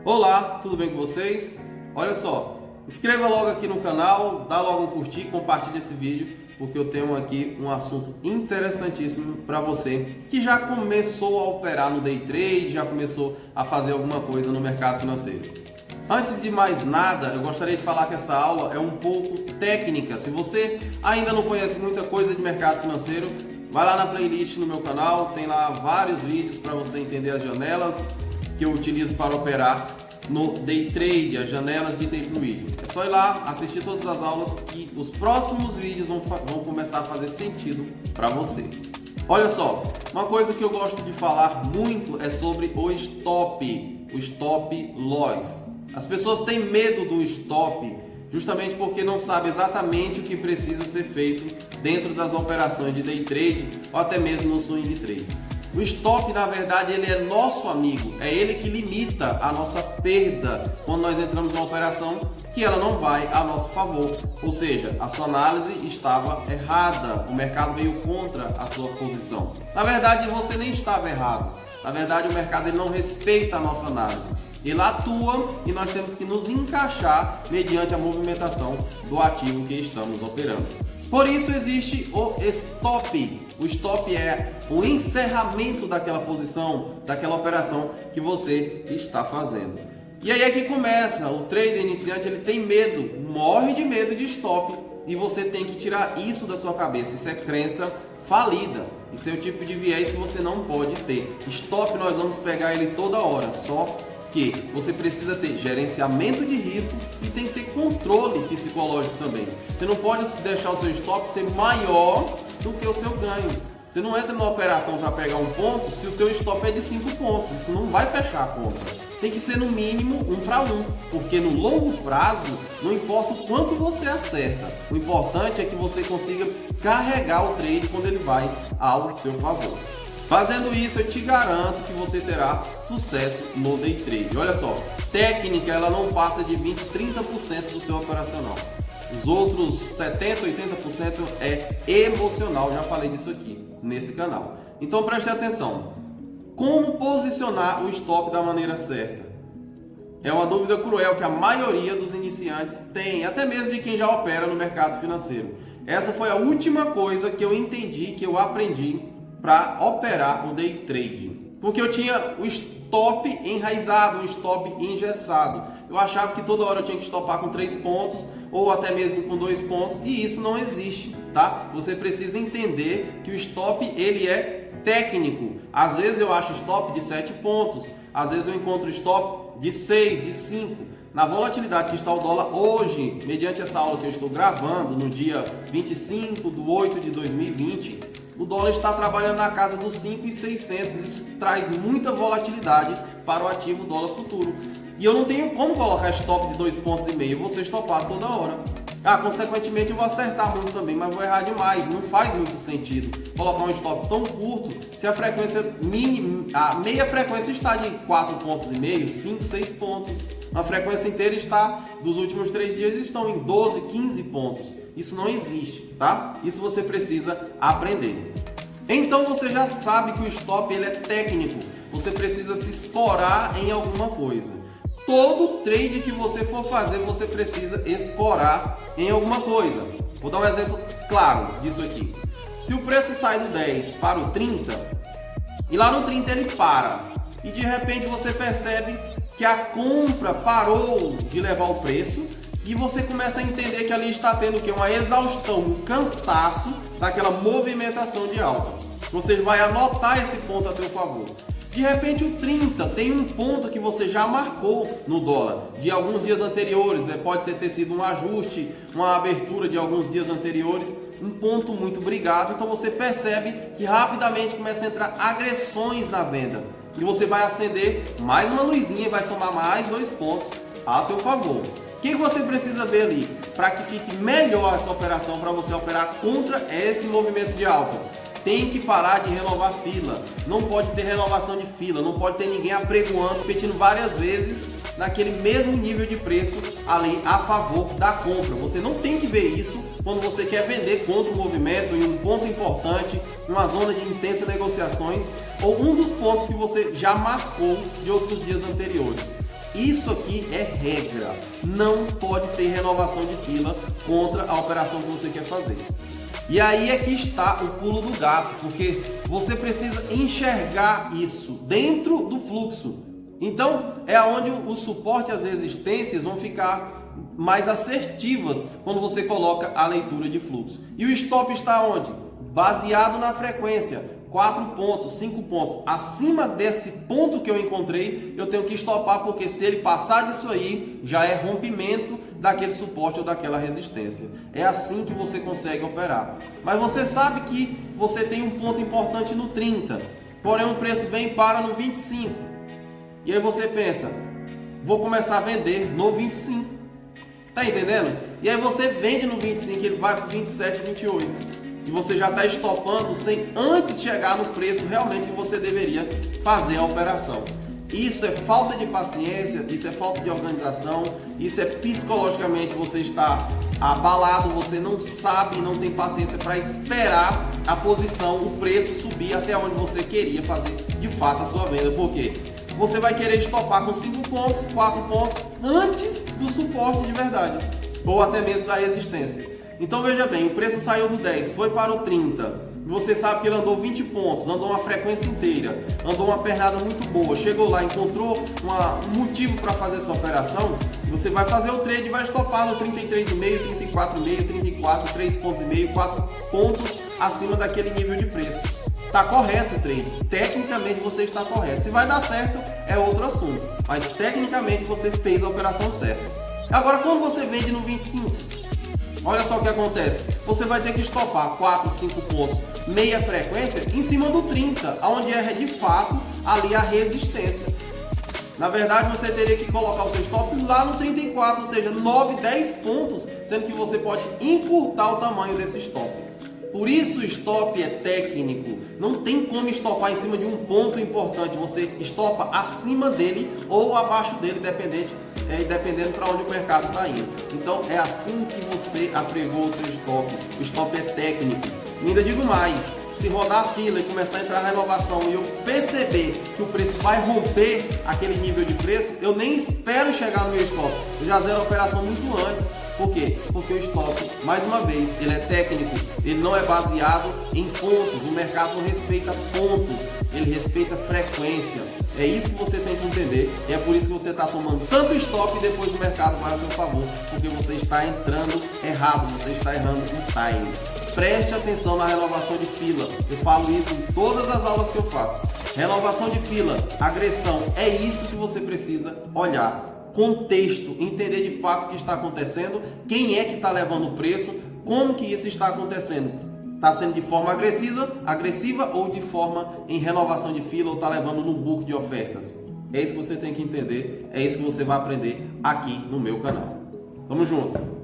Olá, tudo bem com vocês? Olha só, inscreva logo aqui no canal, dá logo um curtir, compartilhe esse vídeo, porque eu tenho aqui um assunto interessantíssimo para você que já começou a operar no Day Trade, já começou a fazer alguma coisa no mercado financeiro. Antes de mais nada, eu gostaria de falar que essa aula é um pouco técnica. Se você ainda não conhece muita coisa de mercado financeiro, vai lá na playlist no meu canal, tem lá vários vídeos para você entender as janelas que eu utilizo para operar no Day Trade, as janelas de tempo médio. É só ir lá, assistir todas as aulas que os próximos vídeos vão começar a fazer sentido para você. Olha só, uma coisa que eu gosto de falar muito é sobre o stop loss. As pessoas têm medo do stop justamente porque não sabem exatamente o que precisa ser feito dentro das operações de Day Trade ou até mesmo no swing trade. O stop, na verdade, ele é nosso amigo, é ele que limita a nossa perda quando nós entramos na operação, que ela não vai a nosso favor. Ou seja, a sua análise estava errada, o mercado veio contra a sua posição. Na verdade, você nem estava errado, na verdade o mercado ele não respeita a nossa análise. Ele atua e nós temos que nos encaixar mediante a movimentação do ativo que estamos operando. Por isso existe o stop. O stop é o encerramento daquela posição, daquela operação que você está fazendo. E aí é que começa, o trader iniciante ele tem medo, morre de medo de stop e você tem que tirar isso da sua cabeça. Isso é crença falida, isso é o tipo de viés que você não pode ter. Stop nós vamos pegar ele toda hora, só que você precisa ter gerenciamento de risco e tem que ter controle psicológico também. Você não pode deixar o seu stop ser maior do que o seu ganho. Você não entra numa operação para pegar um ponto se o teu stop é de 5 pontos, isso não vai fechar a conta. Tem que ser no mínimo 1 para 1, porque no longo prazo não importa o quanto você acerta, o importante é que você consiga carregar o trade quando ele vai ao seu favor. Fazendo isso, eu te garanto que você terá sucesso no Day Trade. Olha só, técnica ela não passa de 20, 30% do seu operacional. Os outros 70, 80% é emocional, já falei disso aqui nesse canal. Então preste atenção, como posicionar o stop da maneira certa? É uma dúvida cruel que a maioria dos iniciantes tem, até mesmo de quem já opera no mercado financeiro. Essa foi a última coisa que eu entendi, que eu aprendi para operar o Day Trade. Porque eu tinha o stop enraizado, o stop engessado. Eu achava que toda hora eu tinha que stopar com 3 pontos ou até mesmo com 2 pontos e isso não existe, tá? Você precisa entender que o stop ele é técnico. Às vezes eu acho stop de 7 pontos, às vezes eu encontro stop de 6, de 5. Na volatilidade que está o dólar hoje, mediante essa aula que eu estou gravando no dia 25 de 8 de 2020, o dólar está trabalhando na casa dos 5.600. Isso traz muita volatilidade para o ativo dólar futuro. E eu não tenho como colocar stop de 2,5 pontos, eu vou ser stopado toda hora. Consequentemente eu vou acertar muito também, mas vou errar demais. Não faz muito sentido colocar um stop tão curto se a frequência mínima, a meia frequência está de 4,5 pontos, 5, 6 pontos. A frequência inteira está, dos últimos 3 dias, estão em 12, 15 pontos. Isso não existe, tá? Isso você precisa aprender. Então você já sabe que o stop ele é técnico. Você precisa se escorar em alguma coisa. Todo trade que você for fazer, você precisa escorar em alguma coisa. Vou dar um exemplo claro disso aqui. Se o preço sai do 10 para o 30, e lá no 30 ele para, e de repente você percebe que a compra parou de levar o preço, e você começa a entender que ali está tendo uma exaustão, um cansaço daquela movimentação de alta. Você vai anotar esse ponto a seu favor. De repente o 30 tem um ponto que você já marcou no dólar de alguns dias anteriores, pode ter sido um ajuste, uma abertura de alguns dias anteriores, um ponto muito brigado, então você percebe que rapidamente começa a entrar agressões na venda e você vai acender mais uma luzinha e vai somar mais 2 pontos a teu favor. O que você precisa ver ali para que fique melhor essa operação, para você operar contra esse movimento de alta? Tem que parar de renovar fila, não pode ter renovação de fila, não pode ter ninguém apregoando, repetindo várias vezes naquele mesmo nível de preço ali a favor da compra. Você não tem que ver isso quando você quer vender contra o movimento em um ponto importante, uma zona de intensas negociações ou um dos pontos que você já marcou de outros dias anteriores. Isso aqui é regra. Não pode ter renovação de fila contra a operação que você quer fazer. E aí é que está o pulo do gato, porque você precisa enxergar isso dentro do fluxo. Então, é onde o suporte e as resistências vão ficar mais assertivas quando você coloca a leitura de fluxo. E o stop está onde? Baseado na frequência. 4 pontos, 5 pontos. Acima desse ponto que eu encontrei, eu tenho que stopar, porque se ele passar disso aí, já é rompimento daquele suporte ou daquela resistência. É assim que você consegue operar. Mas você sabe que você tem um ponto importante no 30, porém o preço vem para no 25. E aí você pensa, vou começar a vender no 25. Tá entendendo? E aí você vende no 25, ele vai para 27, 28. E você já está estopando sem antes chegar no preço realmente que você deveria fazer a operação. Isso é falta de paciência, isso é falta de organização, isso é psicologicamente você está abalado, você não sabe, não tem paciência para esperar a posição, o preço subir até onde você queria fazer de fato a sua venda. Por quê? Você vai querer estopar com 5 pontos, 4 pontos antes do suporte de verdade, ou até mesmo da resistência. Então veja bem, o preço saiu do 10, foi para o 30, você sabe que ele andou 20 pontos, andou uma frequência inteira, andou uma pernada muito boa, chegou lá, encontrou um motivo para fazer essa operação, você vai fazer o trade e vai estopar no 33,5, 34,5, 34, 3 pontos e meio, 4 pontos acima daquele nível de preço. Está correto o trade, tecnicamente você está correto, se vai dar certo é outro assunto, mas tecnicamente você fez a operação certa. Agora quando você vende no 25, olha só o que acontece, você vai ter que estopar 4, 5 pontos, meia frequência em cima do 30, onde é de fato ali a resistência. Na verdade você teria que colocar o seu stop lá no 34, ou seja, 9, 10 pontos, sendo que você pode encurtar o tamanho desse stop. Por isso o stop é técnico, não tem como estopar em cima de um ponto importante, você estopa acima dele ou abaixo dele, dependendo para onde o mercado está indo. Então é assim que você apregou o seu stop, o stop é técnico. E ainda digo mais, se rodar a fila e começar a entrar a renovação e eu perceber que o preço vai romper aquele nível de preço, eu nem espero chegar no meu stop, eu já zero a operação muito antes. Por quê? Porque o stop, mais uma vez, ele é técnico, ele não é baseado em pontos, o mercado não respeita pontos, ele respeita frequência. É isso que você tem que entender e é por isso que você está tomando tanto stop e depois o mercado vai a seu favor, porque você está entrando errado, você está errando o time. Preste atenção na renovação de fila, eu falo isso em todas as aulas que eu faço. Renovação de fila, agressão, é isso que você precisa olhar. Contexto, entender de fato o que está acontecendo, quem é que está levando o preço, como que isso está acontecendo. Está sendo de forma agressiva ou de forma em renovação de fila ou está levando no book de ofertas. É isso que você tem que entender, é isso que você vai aprender aqui no meu canal. Tamo junto!